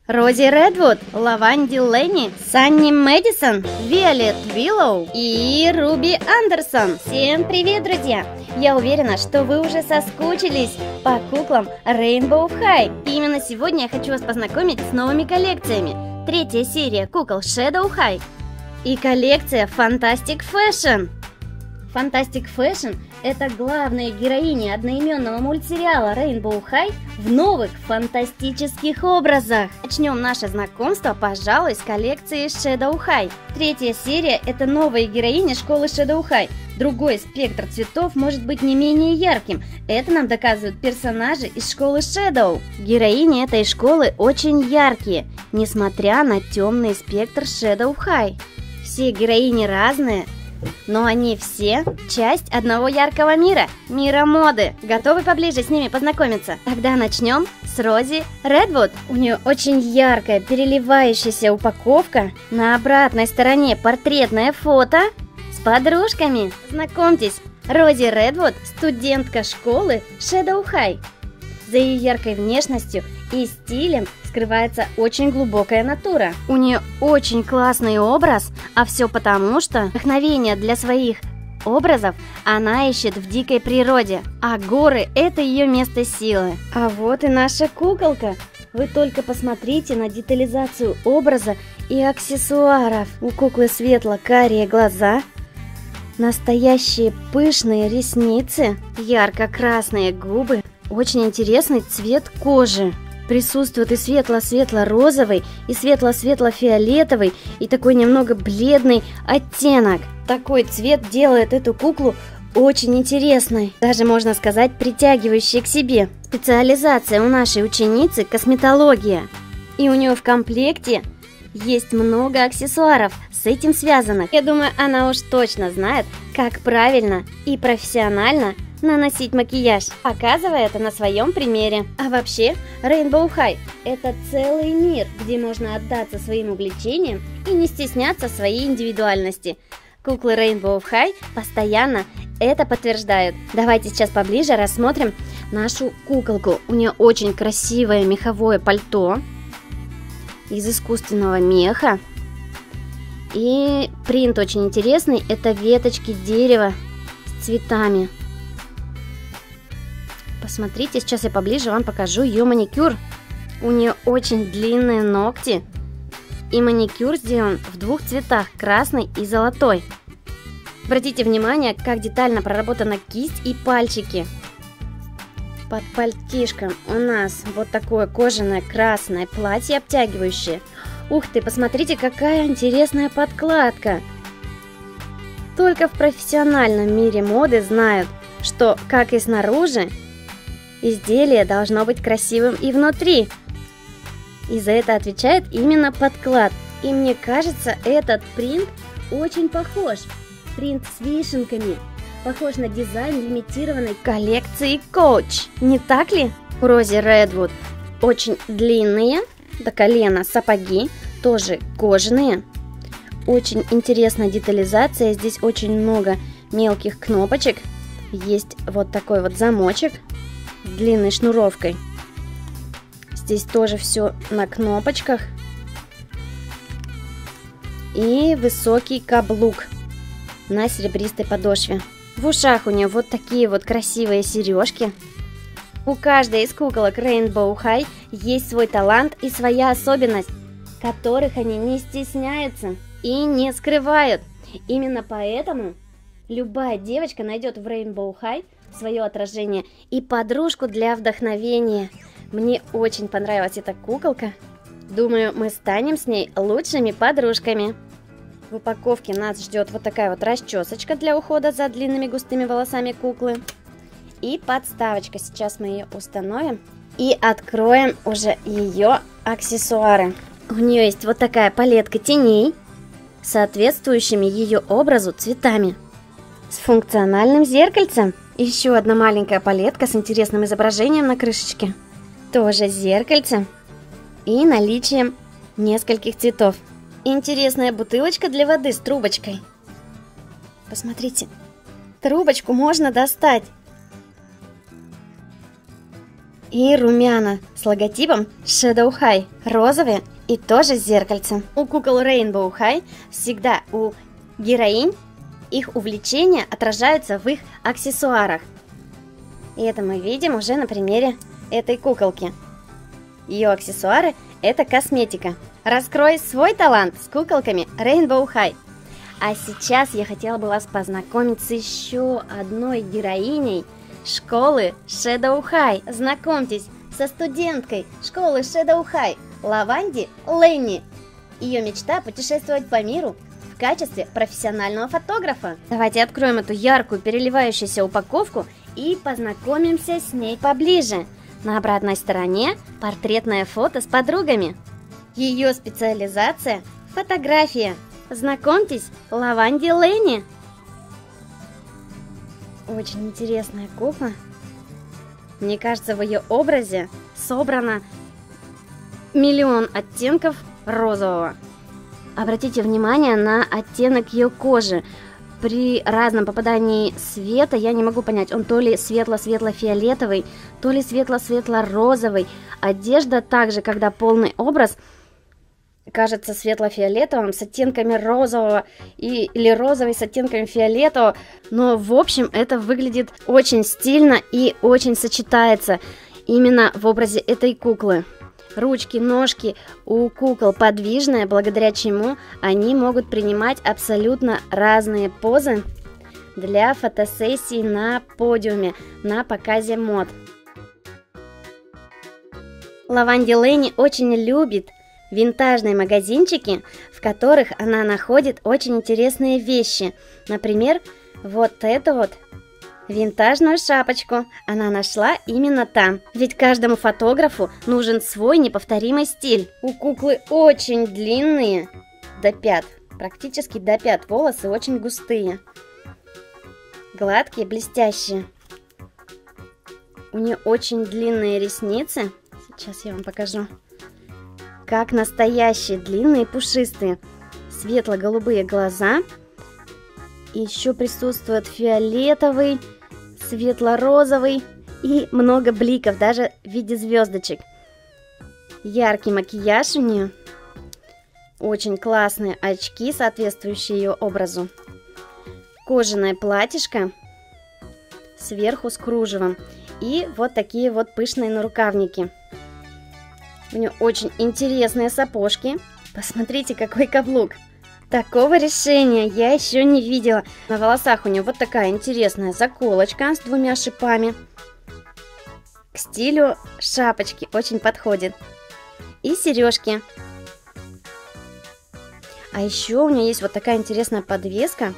Рози Редвуд, Лаванди Ленни, Санни Мэдисон, Виолет Виллоу и Руби Андерсон. Всем привет, друзья! Я уверена, что вы уже соскучились по куклам Rainbow High. И именно сегодня я хочу вас познакомить с новыми коллекциями. Третья серия кукол Shadow High и коллекция Fantastic Fashion. Fantastic Fashion – это главная героиня одноименного мультсериала Rainbow High в новых фантастических образах. Начнем наше знакомство, пожалуй, с коллекции Shadow High. Третья серия – это новая героиня школы Shadow High. Другой спектр цветов может быть не менее ярким. Это нам доказывают персонажи из школы Shadow. Героини этой школы очень яркие, несмотря на темный спектр Shadow High. Все героини разные, но они все часть одного яркого мира, мира моды. Готовы поближе с ними познакомиться? Тогда начнем с Рози Редвуд. У нее очень яркая, переливающаяся упаковка. На обратной стороне портретное фото с подружками. Знакомьтесь, Рози Редвуд, студентка школы Shadow High. За ее яркой внешностью и стилем скрывается очень глубокая натура. У нее очень классный образ, а все потому, что вдохновение для своих образов она ищет в дикой природе, а горы – это ее место силы. А вот и наша куколка. Вы только посмотрите на детализацию образа и аксессуаров. У куклы светло-карие глаза, настоящие пышные ресницы, ярко-красные губы, очень интересный цвет кожи. Присутствует и светло-светло-розовый, и светло-светло-фиолетовый, и такой немного бледный оттенок. Такой цвет делает эту куклу очень интересной, даже можно сказать притягивающей к себе. Специализация у нашей ученицы – косметология. И у нее в комплекте есть много аксессуаров с этим связанных. Я думаю, она уж точно знает, как правильно и профессионально наносить макияж, показывая это на своем примере. А вообще, Rainbow High – это целый мир, где можно отдаться своим увлечениям и не стесняться своей индивидуальности. Куклы Rainbow High постоянно это подтверждают. Давайте сейчас поближе рассмотрим нашу куколку. У нее очень красивое меховое пальто из искусственного меха. И принт очень интересный, это веточки дерева с цветами. Посмотрите, сейчас я поближе вам покажу ее маникюр. У нее очень длинные ногти. И маникюр сделан в двух цветах, красный и золотой. Обратите внимание, как детально проработана кисть и пальчики. Под пальтишком у нас вот такое кожаное красное платье обтягивающее. Ух ты, посмотрите, какая интересная подкладка. Только в профессиональном мире моды знают, что, как и снаружи, изделие должно быть красивым и внутри. И за это отвечает именно подклад. И мне кажется, этот принт очень похож. Принт с вишенками. Похож на дизайн лимитированной коллекции Coach. Не так ли? У Рози Редвуд очень длинные до колена сапоги, тоже кожаные. Очень интересная детализация. Здесь очень много мелких кнопочек. Есть вот такой вот замочек с длинной шнуровкой. Здесь тоже все на кнопочках. И высокий каблук на серебристой подошве. В ушах у нее вот такие вот красивые сережки. У каждой из куколок Rainbow High есть свой талант и своя особенность, которых они не стесняются и не скрывают. Именно поэтому любая девочка найдет в Rainbow High свое отражение и подружку для вдохновения. Мне очень понравилась эта куколка. Думаю, мы станем с ней лучшими подружками. В упаковке нас ждет вот такая вот расчесочка для ухода за длинными густыми волосами куклы. И подставочка. Сейчас мы ее установим и откроем уже ее аксессуары. У нее есть вот такая палетка теней, соответствующими ее образу цветами. С функциональным зеркальцем. Еще одна маленькая палетка с интересным изображением на крышечке. Тоже зеркальце. И наличием нескольких цветов. Интересная бутылочка для воды с трубочкой. Посмотрите. Трубочку можно достать. и румяна с логотипом Shadow High, розовые и тоже с зеркальцем. У кукол Rainbow High всегда у героинь их увлечения отражаются в их аксессуарах. И это мы видим уже на примере этой куколки. Ее аксессуары – это косметика. Раскрой свой талант с куколками Rainbow High. А сейчас я хотела бы вас познакомить с еще одной героиней школы Shadow High. Знакомьтесь со студенткой школы Shadow High Лаванди Ленни. Ее мечта – путешествовать по миру в качестве профессионального фотографа. Давайте откроем эту яркую переливающуюся упаковку и познакомимся с ней поближе. На обратной стороне портретное фото с подругами. Ее специализация – фотография. Знакомьтесь, Лаванди Ленни. Очень интересная кукла. Мне кажется, в ее образе собрано миллион оттенков розового. Обратите внимание на оттенок ее кожи. При разном попадании света я не могу понять, он то ли светло-светло-фиолетовый, то ли светло-светло-розовый. Одежда также, когда полный образ, кажется светло-фиолетовым с оттенками розового или розовый с оттенками фиолетового. Но в общем это выглядит очень стильно и очень сочетается именно в образе этой куклы. Ручки, ножки у кукол подвижные, благодаря чему они могут принимать абсолютно разные позы для фотосессий на подиуме, на показе мод. Лаванди Ленни очень любит винтажные магазинчики, в которых она находит очень интересные вещи. Например, вот эту вот винтажную шапочку она нашла именно там. Ведь каждому фотографу нужен свой неповторимый стиль. У куклы очень длинные, до пят, практически до пят, волосы очень густые, гладкие, блестящие. У нее очень длинные ресницы. Сейчас я вам покажу. Как настоящие, длинные, пушистые. Светло-голубые глаза. Еще присутствует фиолетовый, светло-розовый и много бликов, даже в виде звездочек. Яркий макияж у нее. Очень классные очки, соответствующие ее образу. Кожаное платьишко сверху с кружевом. И вот такие вот пышные нарукавники. У нее очень интересные сапожки. Посмотрите, какой каблук. Такого решения я еще не видела. На волосах у нее вот такая интересная заколочка с двумя шипами. К стилю шапочки очень подходит. И сережки. А еще у нее есть вот такая интересная подвеска.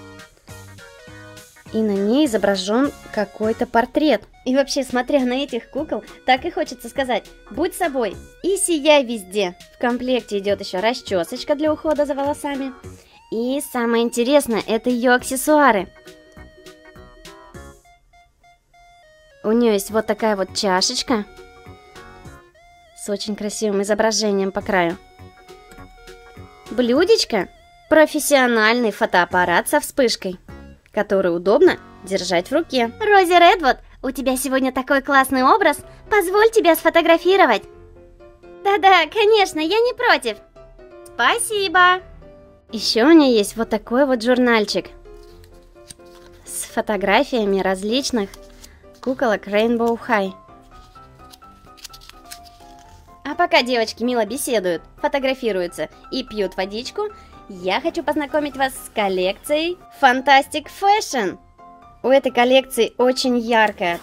И на ней изображен какой-то портрет. И вообще, смотря на этих кукол, так и хочется сказать: будь собой и сияй везде. В комплекте идет еще расчесочка для ухода за волосами. И самое интересное, это ее аксессуары. У нее есть вот такая вот чашечка с очень красивым изображением по краю. Блюдечко, профессиональный фотоаппарат со вспышкой, который удобно держать в руке. Рози Редвуд, у тебя сегодня такой классный образ, позволь тебя сфотографировать. Да-да, конечно, я не против. Спасибо. Еще у меня есть вот такой вот журнальчик с фотографиями различных куколок Rainbow High. А пока девочки мило беседуют, фотографируются и пьют водичку, я хочу познакомить вас с коллекцией Fantastic Fashion. У этой коллекции очень яркая,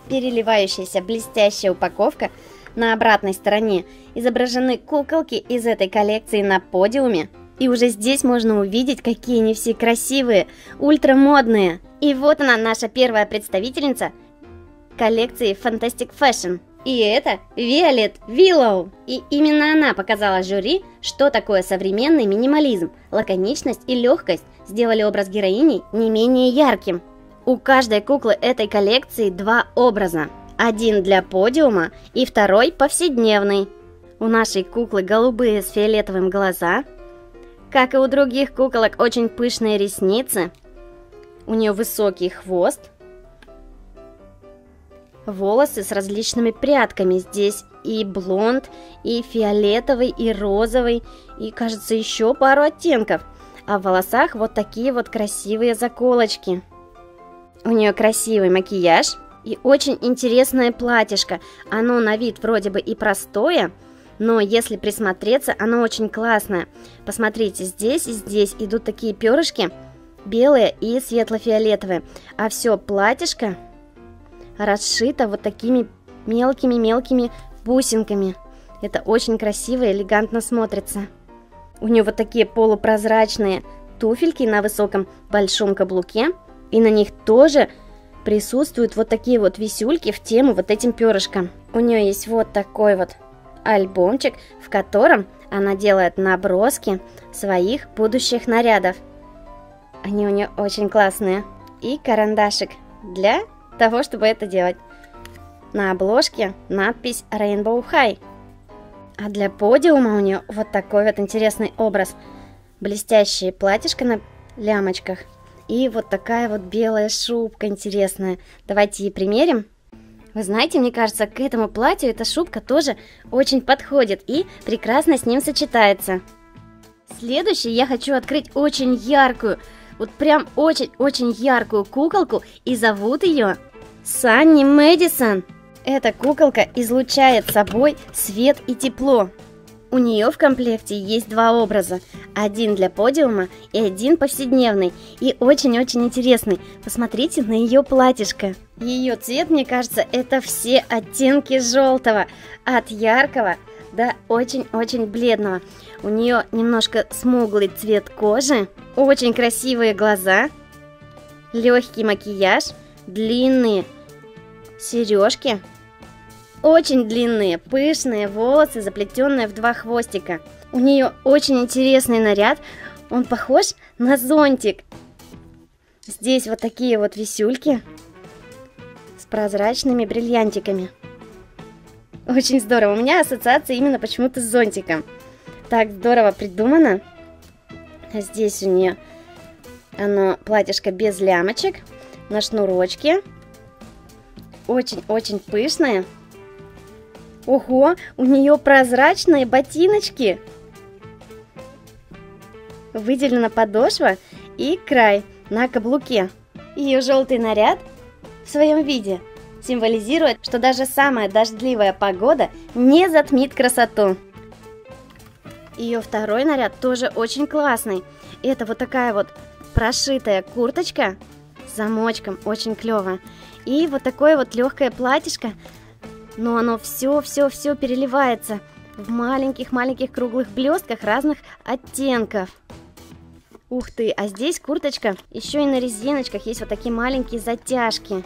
переливающаяся, блестящая упаковка. На обратной стороне изображены куколки из этой коллекции на подиуме. И уже здесь можно увидеть, какие они все красивые, ультрамодные. И вот она, наша первая представительница коллекции Fantastic Fashion. И это Виолет Виллоу. И именно она показала жюри, что такое современный минимализм. Лаконичность и легкость сделали образ героини не менее ярким. У каждой куклы этой коллекции два образа. Один для подиума и второй повседневный. У нашей куклы голубые с фиолетовым глаза. Как и у других куколок, очень пышные ресницы. У нее высокий хвост. волосы с различными прядками. Здесь и блонд, и фиолетовый, и розовый, и, кажется, еще пару оттенков. А в волосах вот такие вот красивые заколочки. У нее красивый макияж и очень интересное платьишко. Оно на вид вроде бы и простое, но если присмотреться, оно очень классное. Посмотрите, здесь и здесь идут такие перышки, белые и светло-фиолетовые. А все платьишко расшито вот такими мелкими-мелкими бусинками. Это очень красиво и элегантно смотрится. У нее вот такие полупрозрачные туфельки на высоком большом каблуке. И на них тоже присутствуют вот такие вот висюльки в тему вот этим перышкам. У нее есть вот такой вот альбомчик, в котором она делает наброски своих будущих нарядов. Они у нее очень классные. И карандашик для того, чтобы это делать. На обложке надпись Rainbow High. А для подиума у нее вот такой вот интересный образ. Блестящее платьишко на лямочках. И вот такая вот белая шубка интересная. Давайте ее примерим. Вы знаете, мне кажется, к этому платью эта шубка тоже очень подходит и прекрасно с ним сочетается. Следующий я хочу открыть очень яркую, вот прям очень-очень яркую куколку, и зовут ее Санни Мэдисон. Эта куколка излучает собой свет и тепло. У нее в комплекте есть два образа. Один для подиума и один повседневный. И очень-очень интересный. Посмотрите на ее платьишко. Ее цвет, мне кажется, это все оттенки желтого. От яркого до очень-очень бледного. У нее немножко смуглый цвет кожи. Очень красивые глаза. Легкий макияж. Длинные сережки. Очень длинные, пышные волосы, заплетенные в два хвостика. У нее очень интересный наряд. Он похож на зонтик. Здесь вот такие вот висюльки с прозрачными бриллиантиками. Очень здорово. У меня ассоциация именно почему-то с зонтиком. Так здорово придумано. Здесь у нее оно платьишко без лямочек, на шнурочке. Очень-очень пышное. Ого, у нее прозрачные ботиночки. Выделена подошва и край на каблуке. Ее желтый наряд в своем виде символизирует, что даже самая дождливая погода не затмит красоту. Ее второй наряд тоже очень классный. Это вот такая вот прошитая курточка с замочком, очень клево. И вот такое вот легкое платьишко. Но оно все переливается в маленьких-маленьких круглых блестках разных оттенков. Ух ты, а здесь курточка еще и на резиночках, есть вот такие маленькие затяжки.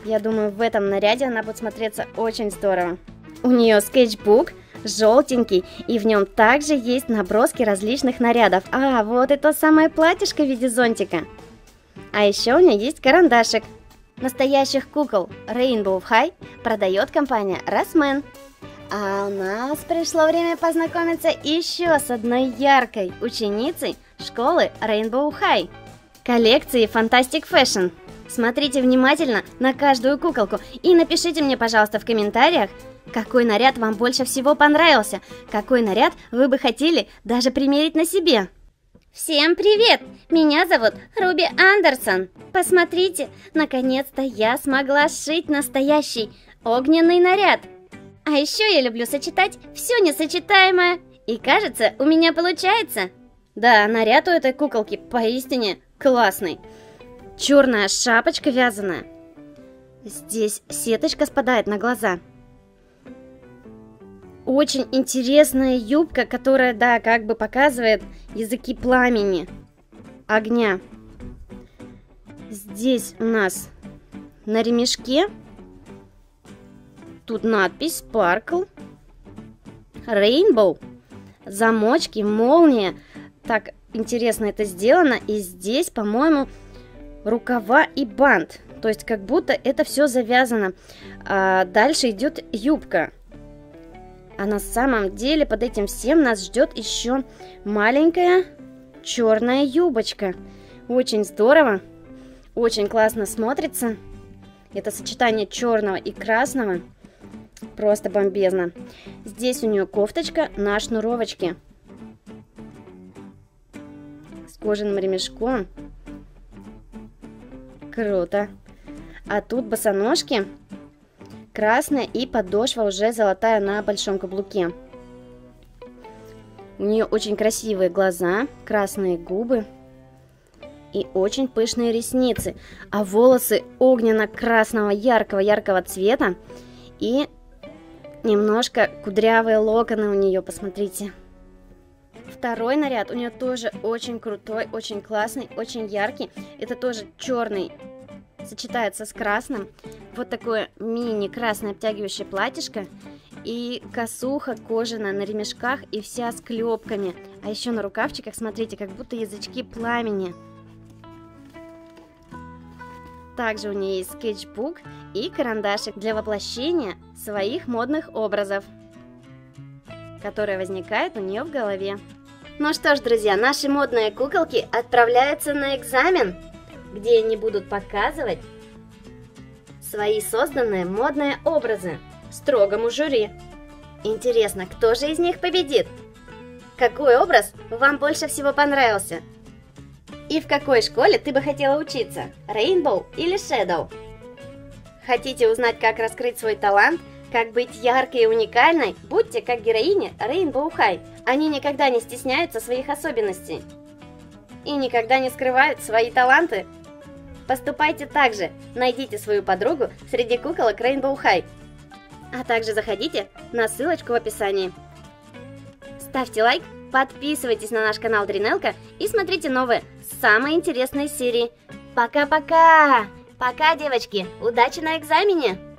Я думаю, в этом наряде она будет смотреться очень здорово. У нее скетчбук желтенький, и в нем также есть наброски различных нарядов. А, вот это самое платьишко в виде зонтика. А еще у нее есть карандашик. Настоящих кукол Rainbow High продает компания Rossmann. А у нас пришло время познакомиться еще с одной яркой ученицей школы Rainbow High. Коллекции Fantastic Fashion. Смотрите внимательно на каждую куколку и напишите мне, пожалуйста, в комментариях, какой наряд вам больше всего понравился, какой наряд вы бы хотели даже примерить на себе. Всем привет! Меня зовут Руби Андерсон. Посмотрите, наконец-то я смогла сшить настоящий огненный наряд. А еще я люблю сочетать все несочетаемое. И кажется, у меня получается. Да, наряд у этой куколки поистине классный. Черная шапочка вязаная. Здесь сеточка спадает на глаза. Очень интересная юбка, которая, да, как бы показывает языки пламени, огня. Здесь у нас на ремешке тут надпись Sparkle, Rainbow, замочки, молния. Так интересно это сделано. И здесь, по-моему, рукава и бант. То есть как будто это все завязано. А дальше идет юбка. А на самом деле под этим всем нас ждет еще маленькая черная юбочка. Очень здорово, очень классно смотрится. Это сочетание черного и красного просто бомбезно. Здесь у нее кофточка на шнуровочке с кожаным ремешком. Круто. А тут босоножки красная и подошва уже золотая на большом каблуке. У нее очень красивые глаза, красные губы и очень пышные ресницы. А волосы огненно-красного яркого цвета. И немножко кудрявые локоны у нее, посмотрите. Второй наряд у нее тоже очень крутой, очень классный, очень яркий. Это тоже черный, сочетается с красным. Вот такое мини-красное обтягивающее платьишко. И косуха кожаная на ремешках и вся с клепками. А еще на рукавчиках, смотрите, как будто язычки пламени. Также у нее есть скетчбук и карандашик для воплощения своих модных образов, которые возникают у нее в голове. Ну что ж, друзья, наши модные куколки отправляются на экзамен, где они будут показывать свои созданные модные образы строгому жюри. Интересно, кто же из них победит? Какой образ вам больше всего понравился? И в какой школе ты бы хотела учиться? Rainbow или Shadow? Хотите узнать, как раскрыть свой талант? Как быть яркой и уникальной? Будьте как героини Rainbow High. Они никогда не стесняются своих особенностей и никогда не скрывают свои таланты. Поступайте так же. Найдите свою подругу среди куколок Rainbow High. А также заходите на ссылочку в описании. Ставьте лайк, подписывайтесь на наш канал Дринелка и смотрите новые, самые интересные серии. Пока-пока! Пока, девочки! Удачи на экзамене!